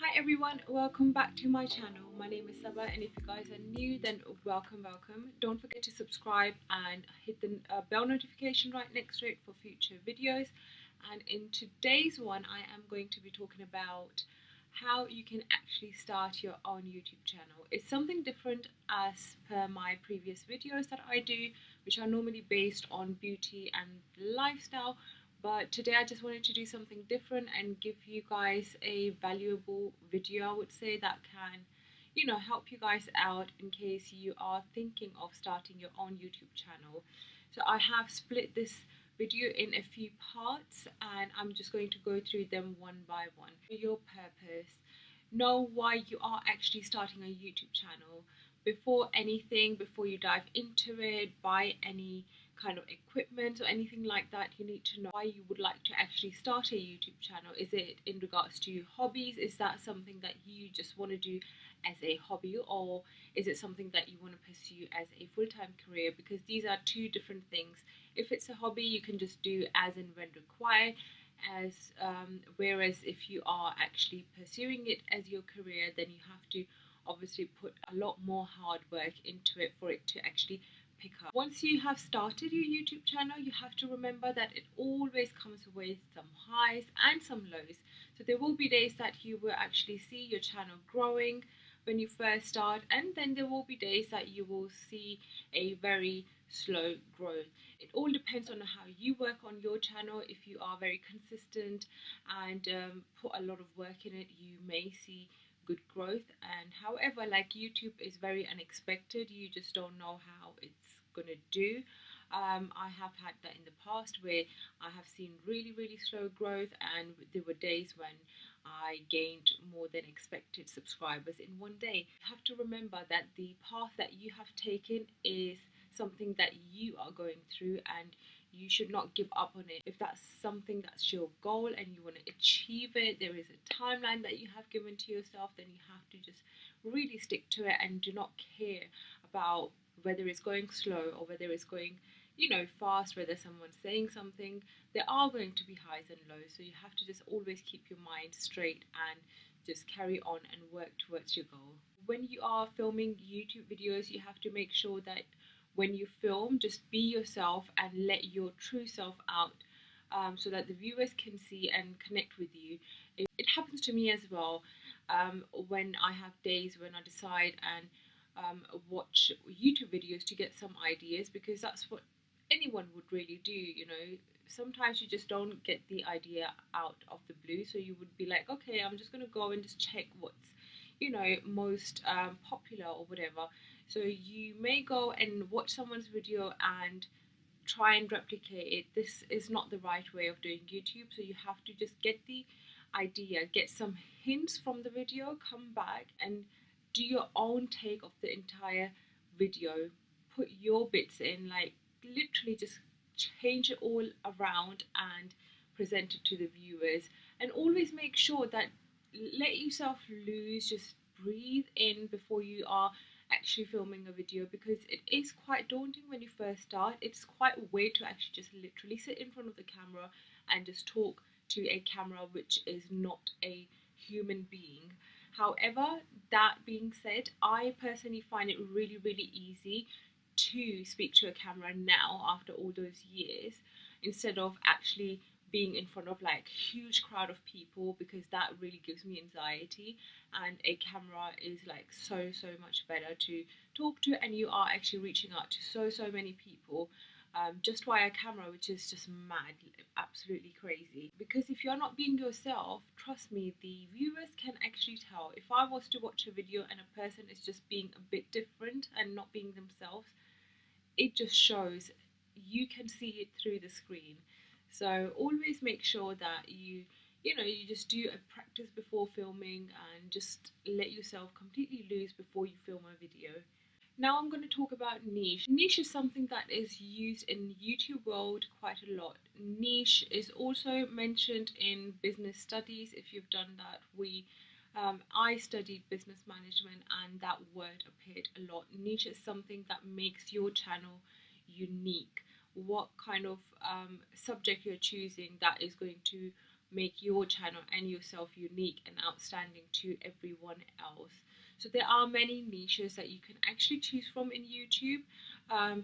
Hi everyone, welcome back to my channel. My name is Saba, and if you guys are new, then welcome. Don't forget to subscribe and hit the bell notification right next to it for future videos. And in today's one, I am going to be talking about how you can actually start your own YouTube channel. It's something different as per my previous videos that I do, which are normally based on beauty and lifestyle. But today I just wanted to do something different and give you guys a valuable video, I would say, that can, help you guys out in case you are thinking of starting your own YouTube channel. So I have split this video in a few parts and I'm just going to go through them one by one. For your purpose, know why you are actually starting a YouTube channel. Before you dive into it, buy any kind of equipment or anything like that, you need to know why you would like to actually start a YouTube channel. Is it in regards to hobbies? Is that something that you just want to do as a hobby, or is it something that you want to pursue as a full-time career? Because these are two different things. If it's a hobby, you can just do as and when required, whereas if you are actually pursuing it as your career, then you have to obviously put a lot more hard work into it for it to actually pick up. Once you have started your YouTube channel, you have to remember that it always comes with some highs and some lows. So there will be days that you will actually see your channel growing when you first start, and then there will be days that you will see a very slow growth. It all depends on how you work on your channel. If you are very consistent and put a lot of work in it, you may see good growth. And however, like, YouTube is very unexpected. You just don't know how it's gonna do. I have had that in the past where I have seen really slow growth, and there were days when I gained more than expected subscribers in one day. You have to remember that the path that you have taken is something that you are going through, and you should not give up on it. If that's something that's your goal and you want to achieve it, there is a timeline that you have given to yourself, then you have to just really stick to it and do not care about whether it's going slow or whether it's going fast, whether someone's saying something. There are going to be highs and lows, so you have to just always keep your mind straight and just carry on and work towards your goal. When you are filming YouTube videos, you have to make sure that when you film, just be yourself and let your true self out, so that the viewers can see and connect with you. It happens to me as well, when I have days when I decide and watch YouTube videos to get some ideas, because that's what anyone would really do. Sometimes you just don't get the idea out of the blue, so you would be like, okay, I'm just going to go and just check what's most popular or whatever. So you may go and watch someone's video and try and replicate it. This is not the right way of doing YouTube, so you have to just get the idea, get some hints from the video, come back and do your own take of the entire video, put your bits in, like literally just change it all around and present it to the viewers. And always make sure that let yourself loose, just breathe in before you are actually filming a video, because it is quite daunting when you first start. It's quite weird to actually just literally sit in front of the camera and just talk to a camera which is not a human being. However, that being said, I personally find it really easy to speak to a camera now after all those years, instead of actually being in front of like huge crowd of people, because that really gives me anxiety, and a camera is like so much better to talk to, and you are actually reaching out to so many people just via camera, which is just mad, absolutely crazy. Because if you're not being yourself, trust me, the viewers can actually tell. If I was to watch a video and a person is just being a bit different and not being themselves, it just shows. You can see it through the screen. So always make sure that you just do a practice before filming, and just let yourself completely loose before you film a video. Now I'm going to talk about niche. Niche is something that is used in YouTube world quite a lot. Niche is also mentioned in business studies. If you've done that, I studied business management and that word appeared a lot. Niche is something that makes your channel unique. What kind of subject you're choosing, that is going to make your channel and yourself unique and outstanding to everyone else. So there are many niches that you can actually choose from in YouTube.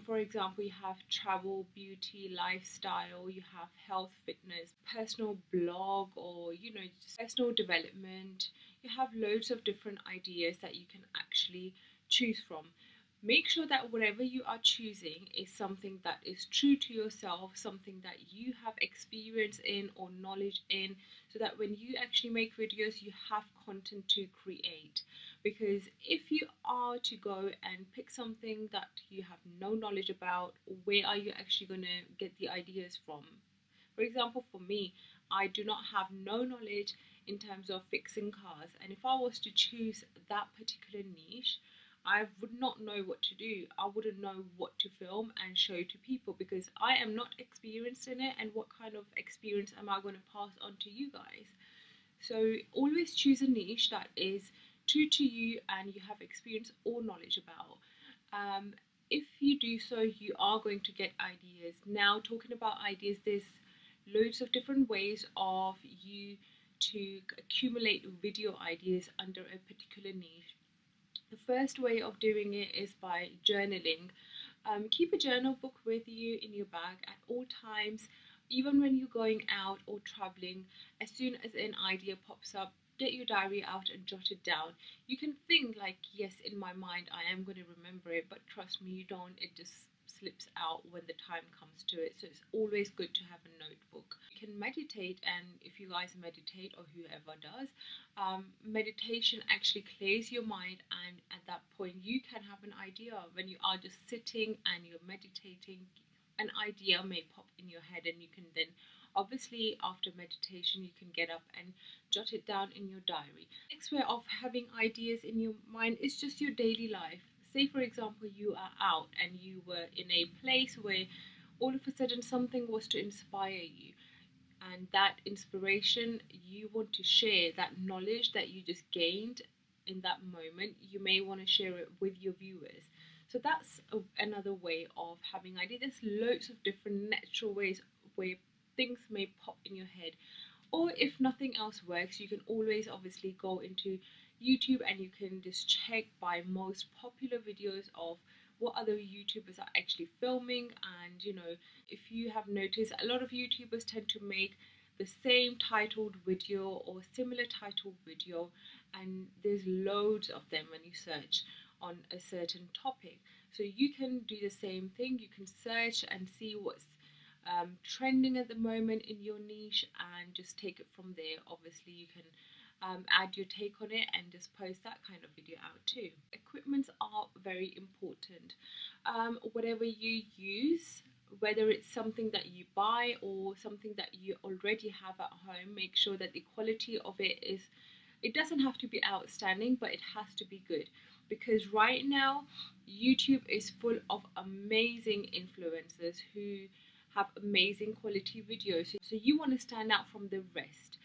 For example, you have travel, beauty, lifestyle, you have health, fitness, personal blog, or just personal development. You have loads of different ideas that you can actually choose from. Make sure that whatever you are choosing is something that is true to yourself, something that you have experience in or knowledge in, so that when you actually make videos, you have content to create. Because if you are to go and pick something that you have no knowledge about, where are you actually going to get the ideas from? For example, for me, I do not have no knowledge in terms of fixing cars, and if I was to choose that particular niche, I would not know what to do. I wouldn't know what to film and show to people because I am not experienced in it, and what kind of experience am I going to pass on to you guys? So always choose a niche that is true to you and you have experience or knowledge about. If you do so, you are going to get ideas. Now, talking about ideas, there's loads of different ways of you to accumulate video ideas under a particular niche. The first way of doing it is by journaling. Keep a journal book with you in your bag at all times, even when you're going out or traveling. As soon as an idea pops up, get your diary out and jot it down. You can think like, yes, in my mind I am going to remember it, but trust me, you don't. It just slips out when the time comes to it. So it's always good to have a notebook. You can meditate, and if you guys meditate or whoever does, meditation actually clears your mind, and at that point you can have an idea. When you are just sitting and you're meditating, an idea may pop in your head, and you can then obviously after meditation you can get up and jot it down in your diary. Next way of having ideas in your mind is just your daily life. Say for example you are out and you were in a place where all of a sudden something was to inspire you, and that inspiration you want to share, that knowledge that you just gained in that moment, you may want to share it with your viewers. So that's another way of having ideas. There's loads of different natural ways where things may pop in your head. Or if nothing else works, you can always obviously go into YouTube and you can just check by most popular videos of what other YouTubers are actually filming. And if you have noticed, a lot of YouTubers tend to make the same titled video or similar titled video, and there's loads of them when you search on a certain topic. So you can do the same thing. You can search and see what's trending at the moment in your niche and just take it from there. Obviously you can add your take on it and just post that kind of video out too. Equipments are very important. Whatever you use, whether it's something that you buy or something that you already have at home, make sure that the quality of it doesn't have to be outstanding, but it has to be good. Because right now YouTube is full of amazing influencers who have amazing quality videos, so you want to stand out from the rest.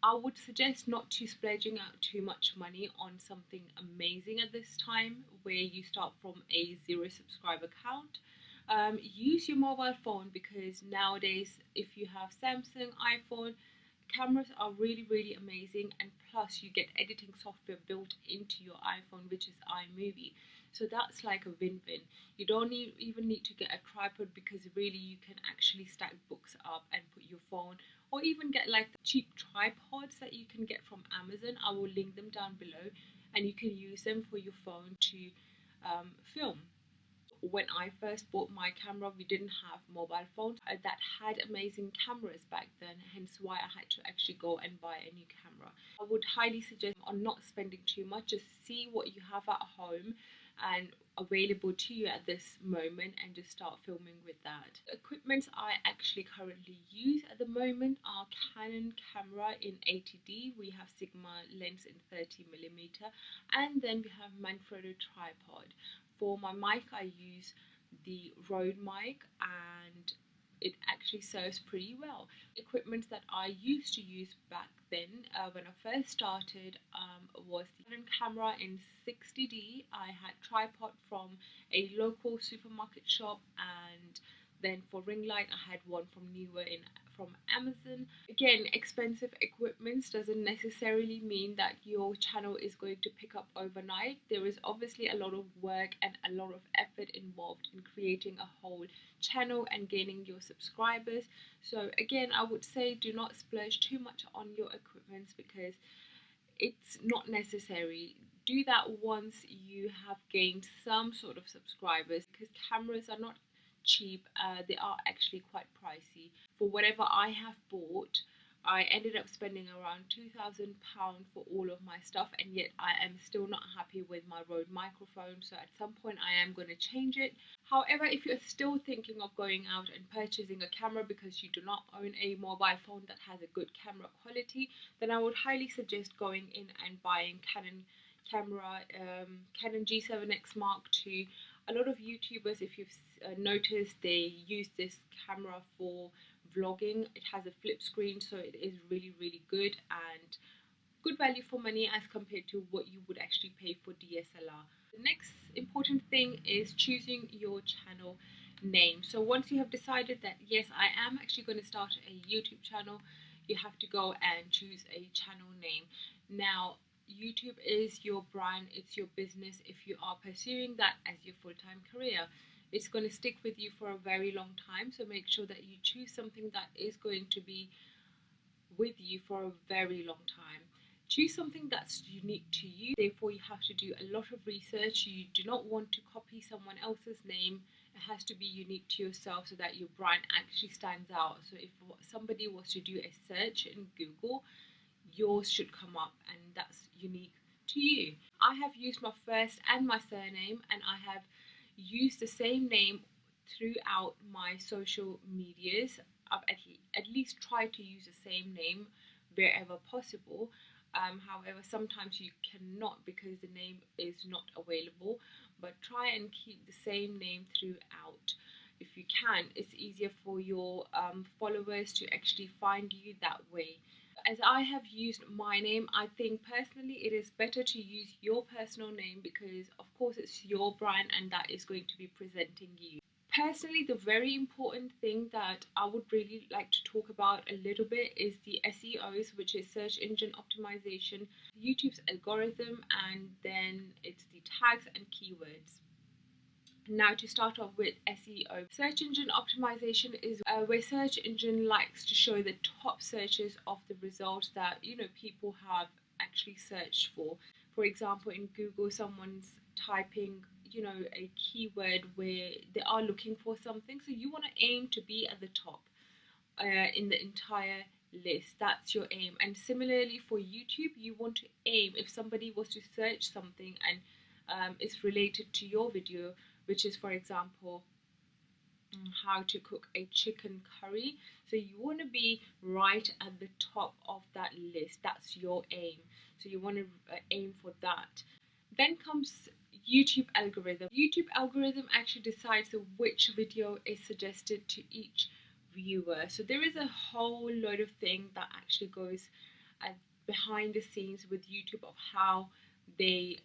I would suggest not to splurging out too much money on something amazing at this time where you start from a 0 subscriber count. Use your mobile phone, because nowadays if you have Samsung, iPhone, cameras are really amazing, and plus you get editing software built into your iPhone, which is iMovie. So that's like a win-win. You don't even need to get a tripod, because really you can actually stack books up and put your phone, or even get like the cheap tripods that you can get from Amazon. I will link them down below, and you can use them for your phone to film. When I first bought my camera, we didn't have mobile phones that had amazing cameras back then, hence why I had to actually go and buy a new camera. I would highly suggest on not spending too much. Just see what you have at home and available to you at this moment, and just start filming with that. The equipment I actually currently use at the moment are Canon camera in 80D, we have Sigma lens in 30mm, and then we have Manfrotto tripod. For my mic I use the Rode mic, and it actually serves pretty well. Equipment that I used to use back then when I first started was the Canon camera in 60D. I had tripod from a local supermarket shop, and then for ring light I had one from Newer in from Amazon. Again, expensive equipment doesn't necessarily mean that your channel is going to pick up overnight. There is obviously a lot of work and a lot of effort involved in creating a whole channel and gaining your subscribers. So again, I would say do not splurge too much on your equipment because it's not necessary. Do that once you have gained some sort of subscribers, because cameras are not cheap. They are actually quite pricey. For whatever I have bought, I ended up spending around £2,000 for all of my stuff, and yet I am still not happy with my Rode microphone. So at some point I am going to change it. However, if you're still thinking of going out and purchasing a camera because you do not own a mobile phone that has a good camera quality, then I would highly suggest going in and buying Canon G7X Mark II. A lot of YouTubers, if you've noticed, they use this camera for vlogging. It has a flip screen, so it is really good and good value for money as compared to what you would actually pay for DSLR. The next important thing is choosing your channel name. So once you have decided that yes, I am actually going to start a YouTube channel, you have to go and choose a channel name. Now, YouTube is your brand, it's your business. If you are pursuing that as your full-time career, it's going to stick with you for a very long time. So make sure that you choose something that is going to be with you for a very long time. Choose something that's unique to you. Therefore, you have to do a lot of research. You do not want to copy someone else's name. It has to be unique to yourself so that your brand actually stands out. So if somebody was to do a search in Google, yours should come up, and that's unique to you. I have used my first and my surname, and I have used the same name throughout my social medias. I've at least tried to use the same name wherever possible. However, sometimes you cannot because the name is not available, but try and keep the same name throughout. If you can, it's easier for your followers to actually find you that way. As I have used my name, I think personally it is better to use your personal name because of course it's your brand and that is going to be presenting you. Personally, the very important thing that I would really like to talk about a little bit is the SEOs, which is search engine optimization, YouTube's algorithm, and then it's the tags and keywords. Now, to start off with SEO, search engine optimization is where search engine likes to show the top searches of the results that people have actually searched for. For example, in Google, someone's typing a keyword where they are looking for something, so you want to aim to be at the top in the entire list. That's your aim. And similarly for YouTube, you want to aim, if somebody was to search something and it's related to your video, which is, for example, how to cook a chicken curry, so you want to be right at the top of that list. That's your aim, so you want to aim for that. Then comes YouTube algorithm. YouTube algorithm actually decides which video is suggested to each viewer. So there is a whole load of things that actually goes behind the scenes with YouTube of how they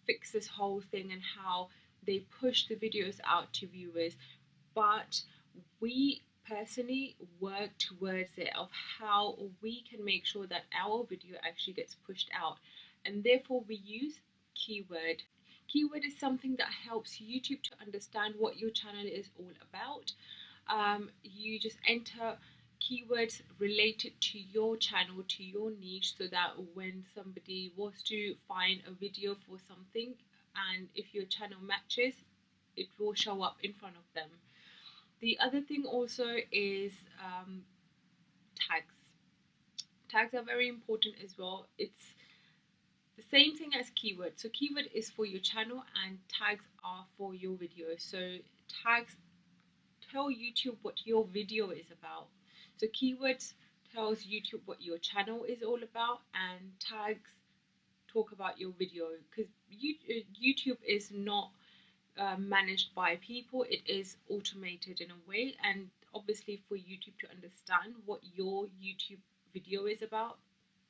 fix this whole thing and how they push the videos out to viewers. But we personally work towards it of how we can make sure that our video actually gets pushed out, and therefore we use keyword. Keyword is something that helps YouTube to understand what your channel is all about. You just enter keywords related to your channel, to your niche, so that when somebody was to find a video for something, and if your channel matches, it will show up in front of them. The other thing also is tags. Tags are very important as well. It's the same thing as keyword. So keyword is for your channel and tags are for your video. So tags tell YouTube what your video is about. So keywords tells YouTube what your channel is all about, and tags talk about your video, because YouTube is not managed by people. It is automated in a way, and obviously for YouTube to understand what your YouTube video is about,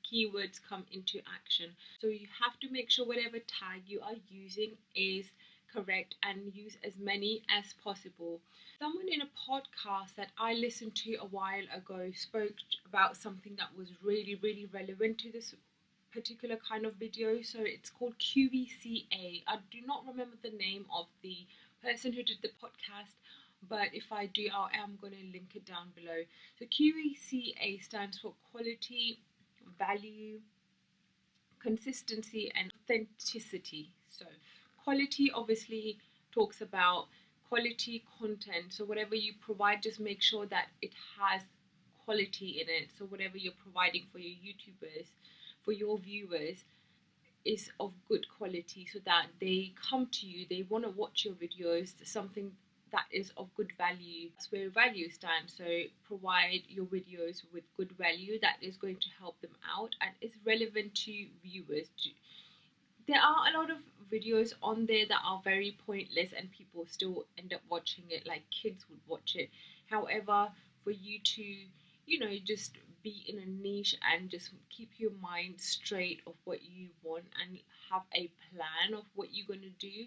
keywords come into action. So you have to make sure whatever tag you are using is correct and use as many as possible. Someone in a podcast that I listened to a while ago spoke about something that was really relevant to this particular kind of video. So it's called QACA. I do not remember the name of the person who did the podcast, but if I do, I am going to link it down below. So QACA stands for quality, value, consistency, and authenticity. So quality obviously talks about quality content. So whatever you provide, just make sure that it has quality in it. So whatever you're providing for your YouTubers, for your viewers, is of good quality, so that they come to you, they want to watch your videos, something that is of good value. That's where value stands. So provide your videos with good value that is going to help them out and is relevant to viewers. There are a lot of videos on there that are very pointless and people still end up watching it, like kids would watch it. However, for you to, just be in a niche and just keep your mind straight of what you want and have a plan of what you're going to do,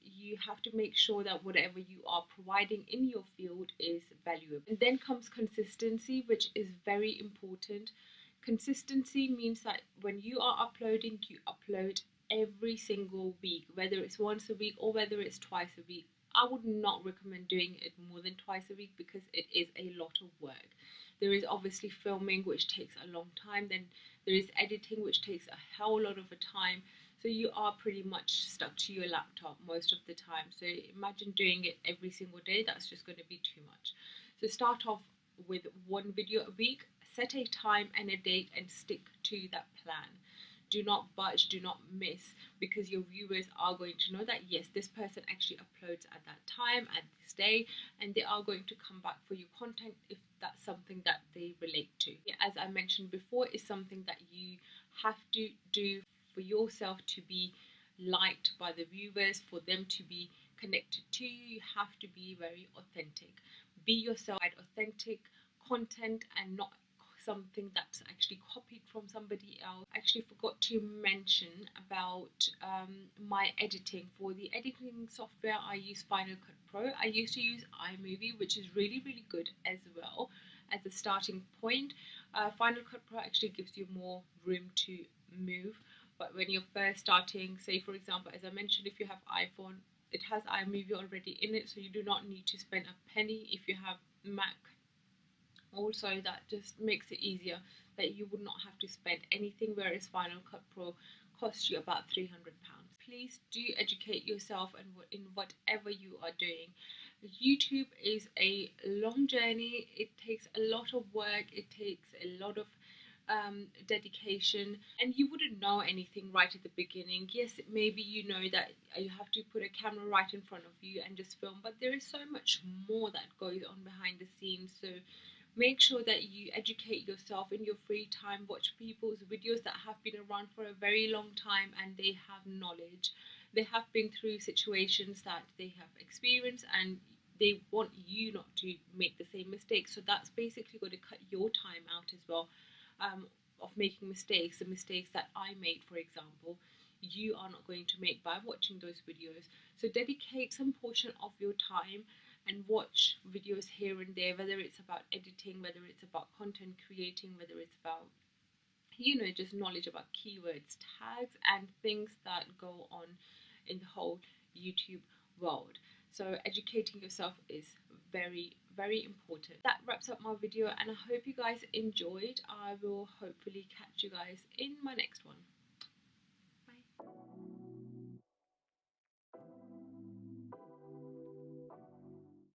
you have to make sure that whatever you are providing in your field is valuable. And then comes consistency, which is very important. Consistency means that when you are uploading, you upload every single week, whether it's once a week or whether it's twice a week. I would not recommend doing it more than twice a week because it is a lot of work. There is obviously filming, which takes a long time. Then there is editing, which takes a hell lot of a time. So you are pretty much stuck to your laptop most of the time. So imagine doing it every single day. That's just going to be too much. So start off with one video a week. Set a time and a date and stick to that plan. Do not budge, do not miss, because your viewers are going to know that yes, this person actually uploads at that time, at this day, and they are going to come back for your content if that's something that they relate to. As I mentioned before, is something that you have to do for yourself to be liked by the viewers, for them to be connected to you. You have to be very authentic. Be yourself, authentic content and not something that's actually copied from somebody else. I actually forgot to mention about my editing. For the editing software, I use Final Cut Pro. I used to use iMovie, which is really good as well as a starting point. Final Cut Pro actually gives you more room to move, but when you're first starting, say for example, as I mentioned, if you have iPhone, it has iMovie already in it, so you do not need to spend a penny. If you have Mac, also that just makes it easier, that you would not have to spend anything, whereas Final Cut Pro costs you about £300. Please do educate yourself in whatever you are doing. YouTube is a long journey. It takes a lot of work, it takes a lot of dedication, and you wouldn't know anything right at the beginning. Yes, maybe you know that you have to put a camera right in front of you and just film, but there is so much more that goes on behind the scenes. So make sure that you educate yourself in your free time. Watch people's videos that have been around for a very long time and they have knowledge. They have been through situations that they have experienced and they want you not to make the same mistakes. So that's basically going to cut your time out as well, of making mistakes. The mistakes that I made, for example, you are not going to make by watching those videos. So dedicate some portion of your time and watch videos here and there, whether it's about editing, whether it's about content creating, whether it's about, just knowledge about keywords, tags, and things that go on in the whole YouTube world. So educating yourself is very important. That wraps up my video, and I hope you guys enjoyed. I will hopefully catch you guys in my next one.